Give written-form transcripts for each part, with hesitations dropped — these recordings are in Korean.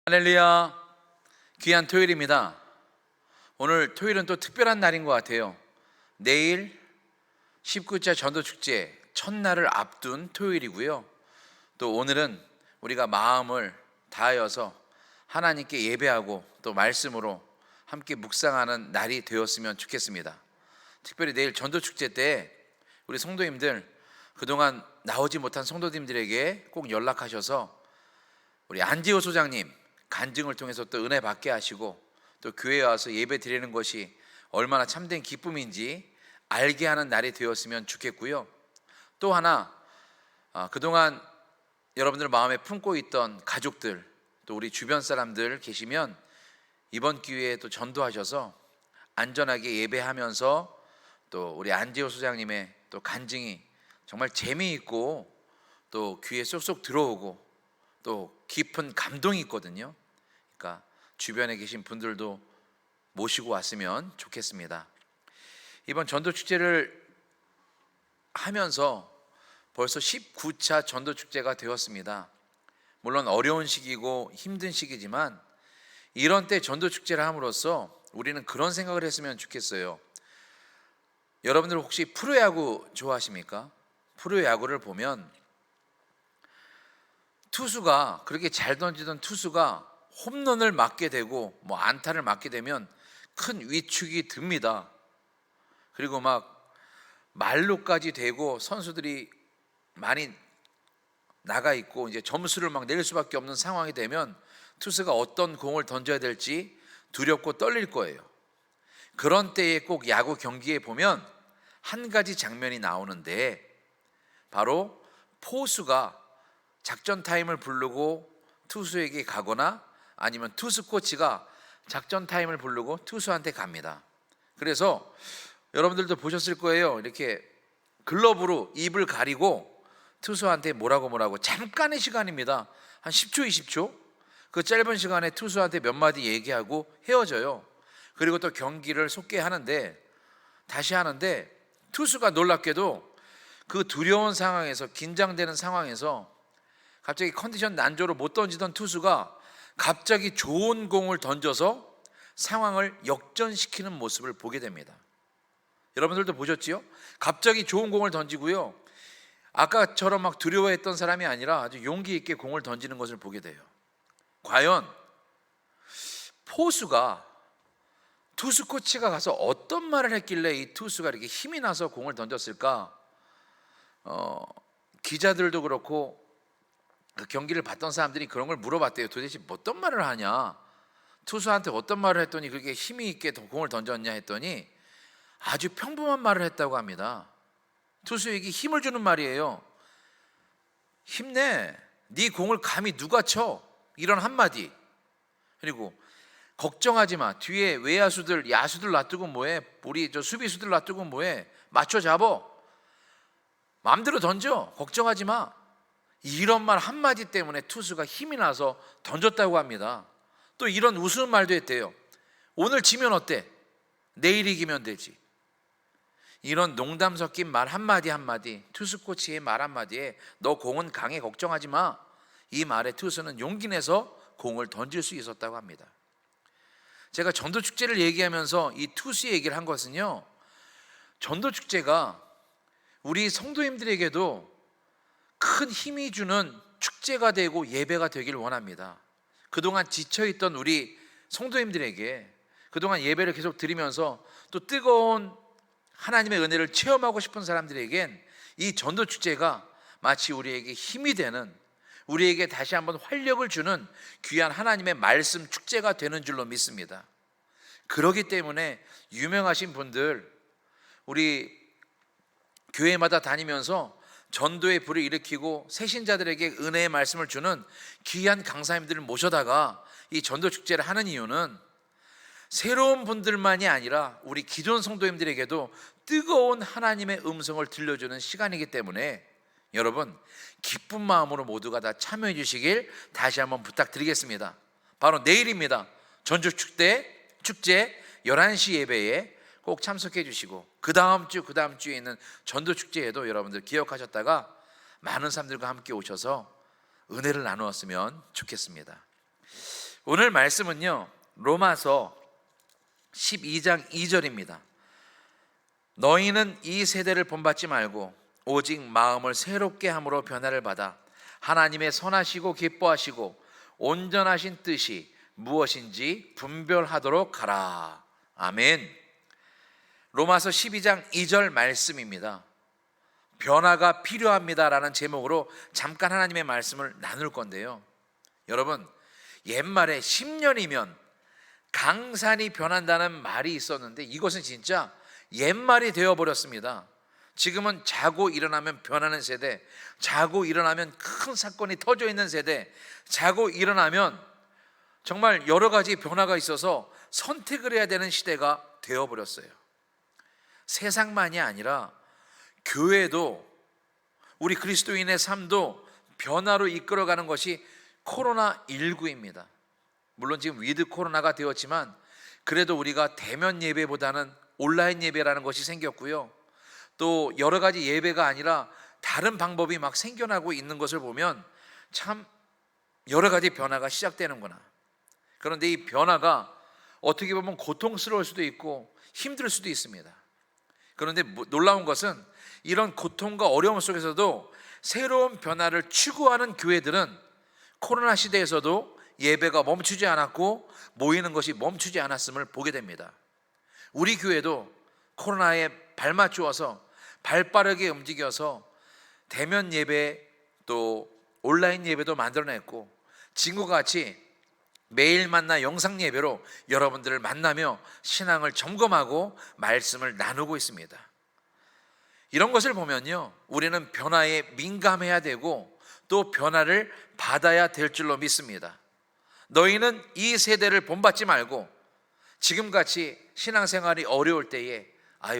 할렐루야. 귀한 토요일입니다. 오늘 토요일은 또 특별한 날인 것 같아요. 내일 19차 전도축제 첫날을 앞둔 토요일이고요. 또 오늘은 우리가 마음을 다하여서 하나님께 예배하고 또 말씀으로 함께 묵상하는 날이 되었으면 좋겠습니다. 특별히 내일 전도축제 때 우리 성도님들, 그동안 나오지 못한 성도님들에게 꼭 연락하셔서 우리 안지호 소장님 간증을 통해서 또 은혜 받게 하시고, 또 교회에 와서 예배 드리는 것이 얼마나 참된 기쁨인지 알게 하는 날이 되었으면 좋겠고요. 또 하나, 그동안 여러분들 마음에 품고 있던 가족들, 또 우리 주변 사람들 계시면 이번 기회에 또 전도하셔서 안전하게 예배하면서 또 우리 안지호 소장님의 또 간증이 정말 재미있고 또 귀에 쏙쏙 들어오고 또 깊은 감동이 있거든요. 그러니까 주변에 계신 분들도 모시고 왔으면 좋겠습니다. 이번 전도축제를 하면서 벌써 19차 전도축제가 되었습니다. 물론 어려운 시기고 힘든 시기지만 이런 때 전도축제를 함으로써 우리는 그런 생각을 했으면 좋겠어요. 여러분들 혹시 프로야구 좋아하십니까? 프로야구를 보면 투수가, 그렇게 잘 던지던 투수가 홈런을 맞게 되고 안타를 맞게 되면 큰 위축이 듭니다. 그리고 막 말로까지 되고 선수들이 많이 나가 있고 이제 점수를 막 낼 수밖에 없는 상황이 되면 투수가 어떤 공을 던져야 될지 두렵고 떨릴 거예요. 그런 때에 꼭 야구 경기에 보면 한 가지 장면이 나오는데, 바로 포수가 작전 타임을 부르고 투수에게 가거나 아니면 투수 코치가 작전 타임을 부르고 투수한테 갑니다. 그래서 여러분들도 보셨을 거예요. 이렇게 글러브로 입을 가리고 투수한테 뭐라고 잠깐의 시간입니다. 한 10초 20초 그 짧은 시간에 투수한테 몇 마디 얘기하고 헤어져요. 그리고 또 경기를 다시 하는데 투수가 놀랍게도 그 두려운 상황에서, 긴장되는 상황에서 갑자기 컨디션 난조로 못 던지던 투수가 갑자기 좋은 공을 던져서 상황을 역전시키는 모습을 보게 됩니다. 여러분들도 보셨지요? 갑자기 좋은 공을 던지고요, 아까처럼 막 두려워했던 사람이 아니라 아주 용기 있게 공을 던지는 것을 보게 돼요. 과연 포수가, 투수 코치가 가서 어떤 말을 했길래 이 투수가 이렇게 힘이 나서 공을 던졌을까? 기자들도 그렇고 그 경기를 봤던 사람들이 그런 걸 물어봤대요. 도대체 어떤 말을 하냐, 투수한테 어떤 말을 했더니 그렇게 힘이 있게 공을 던졌냐 했더니 아주 평범한 말을 했다고 합니다. 투수에게 힘을 주는 말이에요. 힘내, 네 공을 감히 누가 쳐, 이런 한마디. 그리고 걱정하지 마, 뒤에 외야수들, 야수들 놔두고 뭐해, 우리 저 수비수들 놔두고 뭐해, 맞춰 잡어, 마음대로 던져, 걱정하지 마. 이런 말 한마디 때문에 투수가 힘이 나서 던졌다고 합니다. 또 이런 우스운 말도 했대요. 오늘 지면 어때? 내일 이기면 되지. 이런 농담 섞인 말 한마디, 투수 코치의 말 한마디에 너 공은 강해, 걱정하지 마, 이 말에 투수는 용기 내서 공을 던질 수 있었다고 합니다. 제가 전도축제를 얘기하면서 이 투수 얘기를 한 것은요, 전도축제가 우리 성도님들에게도 큰 힘이 주는 축제가 되고 예배가 되길 원합니다. 그동안 지쳐있던 우리 성도님들에게, 그동안 예배를 계속 드리면서 또 뜨거운 하나님의 은혜를 체험하고 싶은 사람들에겐 이 전도축제가 마치 우리에게 힘이 되는, 우리에게 다시 한번 활력을 주는 귀한 하나님의 말씀 축제가 되는 줄로 믿습니다. 그렇기 때문에 유명하신 분들, 우리 교회마다 다니면서 전도의 불을 일으키고 새신자들에게 은혜의 말씀을 주는 귀한 강사님들을 모셔다가 이 전도축제를 하는 이유는 새로운 분들만이 아니라 우리 기존 성도님들에게도 뜨거운 하나님의 음성을 들려주는 시간이기 때문에 여러분, 기쁜 마음으로 모두가 다 참여해 주시길 다시 한번 부탁드리겠습니다. 바로 내일입니다. 전도축제 11시 예배에 꼭 참석해 주시고, 그 다음 주에 있는 전도축제에도 여러분들 기억하셨다가 많은 사람들과 함께 오셔서 은혜를 나누었으면 좋겠습니다. 오늘 말씀은요, 로마서 12장 2절입니다. 너희는 이 세대를 본받지 말고 오직 마음을 새롭게 함으로 변화를 받아 하나님의 선하시고 기뻐하시고 온전하신 뜻이 무엇인지 분별하도록 하라. 아멘. 로마서 12장 2절 말씀입니다. 변화가 필요합니다라는 제목으로 잠깐 하나님의 말씀을 나눌 건데요, 여러분, 옛말에 10년이면 강산이 변한다는 말이 있었는데 이것은 진짜 옛말이 되어버렸습니다. 지금은 자고 일어나면 변하는 세대, 자고 일어나면 큰 사건이 터져 있는 세대, 자고 일어나면 정말 여러 가지 변화가 있어서 선택을 해야 되는 시대가 되어버렸어요. 세상만이 아니라 교회도, 우리 그리스도인의 삶도 변화로 이끌어가는 것이 코로나19입니다. 물론 지금 위드 코로나가 되었지만 그래도 우리가 대면 예배보다는 온라인 예배라는 것이 생겼고요, 또 여러 가지 예배가 아니라 다른 방법이 막 생겨나고 있는 것을 보면 참 여러 가지 변화가 시작되는구나. 그런데 이 변화가 어떻게 보면 고통스러울 수도 있고 힘들 수도 있습니다. 그런데 놀라운 것은 이런 고통과 어려움 속에서도 새로운 변화를 추구하는 교회들은 코로나 시대에서도 예배가 멈추지 않았고 모이는 것이 멈추지 않았음을 보게 됩니다. 우리 교회도 코로나에 발맞추어서 발빠르게 움직여서 대면 예배 또 온라인 예배도 만들어냈고 지금과 같이 매일 만나 영상 예배로 여러분들을 만나며 신앙을 점검하고 말씀을 나누고 있습니다. 이런 것을 보면요, 우리는 변화에 민감해야 되고 또 변화를 받아야 될 줄로 믿습니다. 너희는 이 세대를 본받지 말고 지금같이 신앙생활이 어려울 때에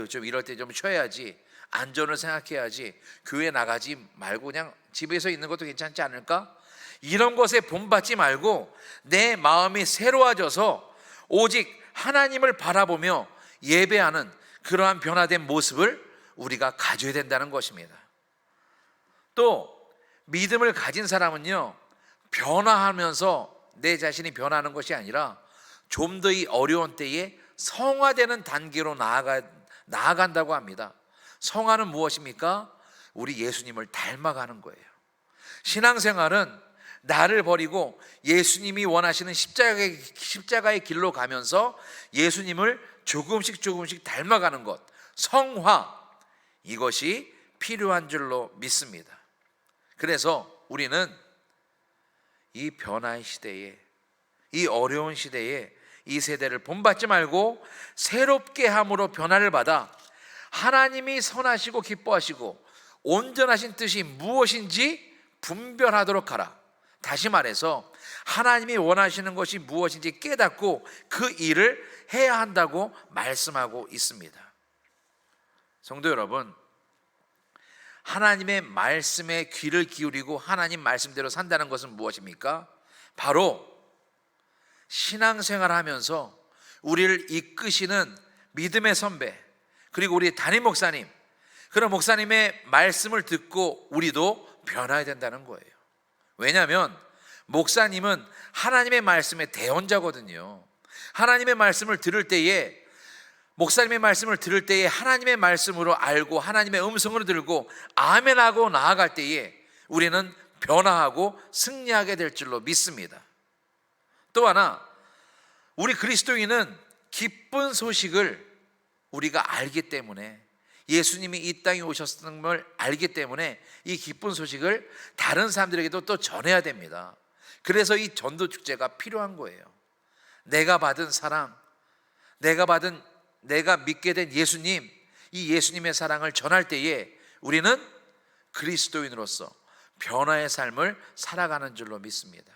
좀 이럴 때 좀 쉬어야지, 안전을 생각해야지, 교회 나가지 말고 그냥 집에서 있는 것도 괜찮지 않을까? 이런 것에 본받지 말고 내 마음이 새로워져서 오직 하나님을 바라보며 예배하는 그러한 변화된 모습을 우리가 가져야 된다는 것입니다. 또 믿음을 가진 사람은요, 변화하면서 내 자신이 변하는 것이 아니라 좀 더 이 어려운 때에 성화되는 단계로 나아간다고 합니다. 성화는 무엇입니까? 우리 예수님을 닮아가는 거예요. 신앙생활은 나를 버리고 예수님이 원하시는 십자가의 길로 가면서 예수님을 조금씩 닮아가는 것, 성화, 이것이 필요한 줄로 믿습니다. 그래서 우리는 이 변화의 시대에, 이 어려운 시대에 이 세대를 본받지 말고 새롭게 함으로 변화를 받아 하나님이 선하시고 기뻐하시고 온전하신 뜻이 무엇인지 분별하도록 하라. 다시 말해서 하나님이 원하시는 것이 무엇인지 깨닫고 그 일을 해야 한다고 말씀하고 있습니다. 성도 여러분, 하나님의 말씀에 귀를 기울이고 하나님 말씀대로 산다는 것은 무엇입니까? 바로 신앙생활을 하면서 우리를 이끄시는 믿음의 선배, 그리고 우리 담임 목사님, 그런 목사님의 말씀을 듣고 우리도 변화해야 된다는 거예요. 왜냐하면 목사님은 하나님의 말씀의 대언자거든요. 하나님의 말씀을 들을 때에, 목사님의 말씀을 들을 때에 하나님의 말씀으로 알고 하나님의 음성으로 들고 아멘하고 나아갈 때에 우리는 변화하고 승리하게 될 줄로 믿습니다. 또 하나, 우리 그리스도인은 기쁜 소식을 우리가 알기 때문에, 예수님이 이 땅에 오셨던 걸 알기 때문에 이 기쁜 소식을 다른 사람들에게도 또 전해야 됩니다. 그래서 이 전도 축제가 필요한 거예요. 내가 받은 사랑, 내가 믿게 된 예수님, 이 예수님의 사랑을 전할 때에 우리는 그리스도인으로서 변화의 삶을 살아가는 줄로 믿습니다.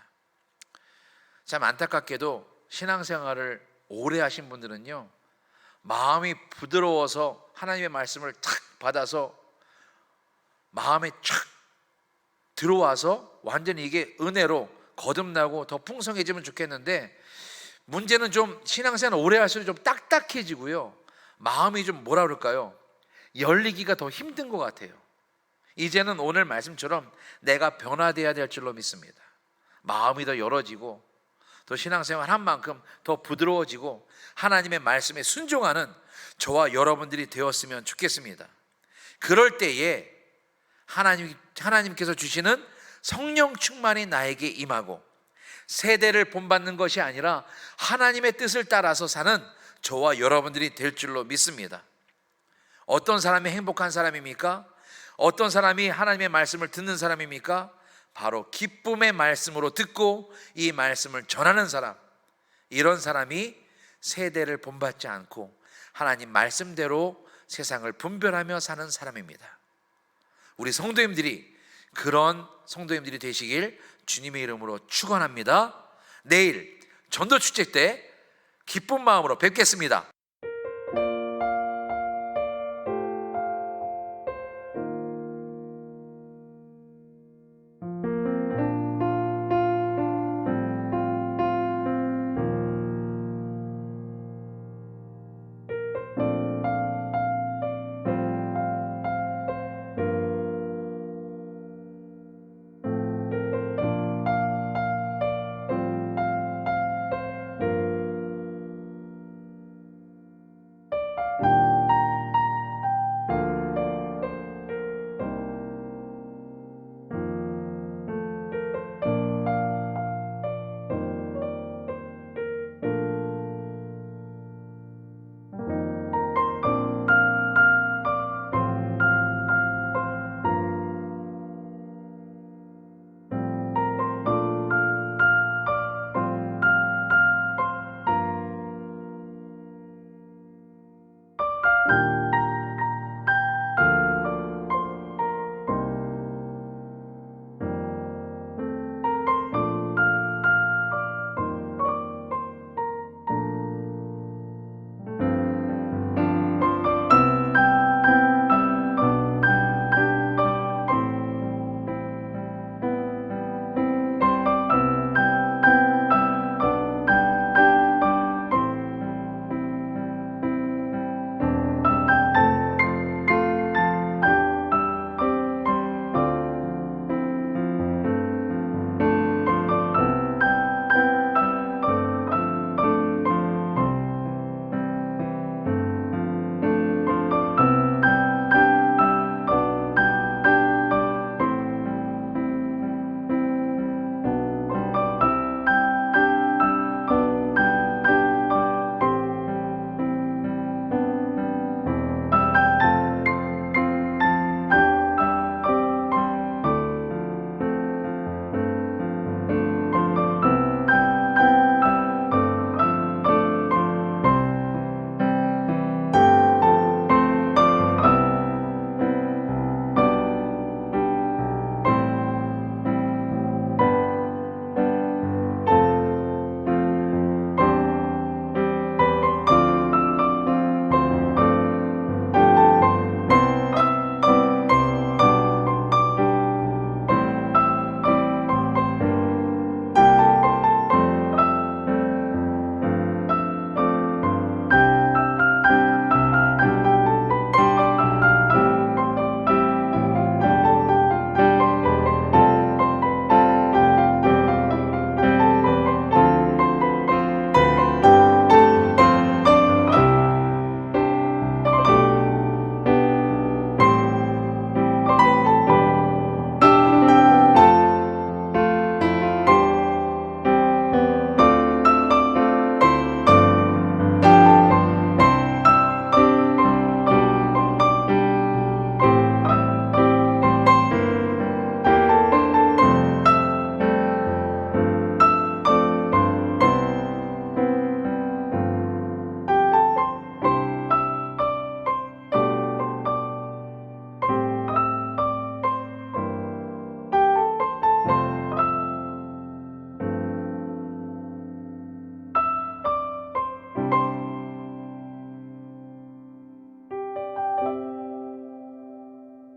참 안타깝게도 신앙생활을 오래 하신 분들은요, 마음이 부드러워서 하나님의 말씀을 탁 받아서 마음에 촥 들어와서 완전히 이게 은혜로 거듭나고 더 풍성해지면 좋겠는데, 문제는 좀 신앙생활 오래 할수록 좀 딱딱해지고요, 마음이 좀 뭐라 그럴까요? 열리기가 더 힘든 것 같아요. 이제는 오늘 말씀처럼 내가 변화되어야 될 줄로 믿습니다. 마음이 더 열어지고 또 신앙생활 한 만큼 더 부드러워지고 하나님의 말씀에 순종하는 저와 여러분들이 되었으면 좋겠습니다. 그럴 때에 하나님께서 주시는 성령 충만이 나에게 임하고 세대를 본받는 것이 아니라 하나님의 뜻을 따라서 사는 저와 여러분들이 될 줄로 믿습니다. 어떤 사람이 행복한 사람입니까? 어떤 사람이 하나님의 말씀을 듣는 사람입니까? 바로 기쁨의 말씀으로 듣고 이 말씀을 전하는 사람, 이런 사람이 세대를 본받지 않고 하나님 말씀대로 세상을 분별하며 사는 사람입니다. 우리 성도님들이 그런 성도님들이 되시길 주님의 이름으로 축원합니다. 내일 전도축제 때 기쁜 마음으로 뵙겠습니다.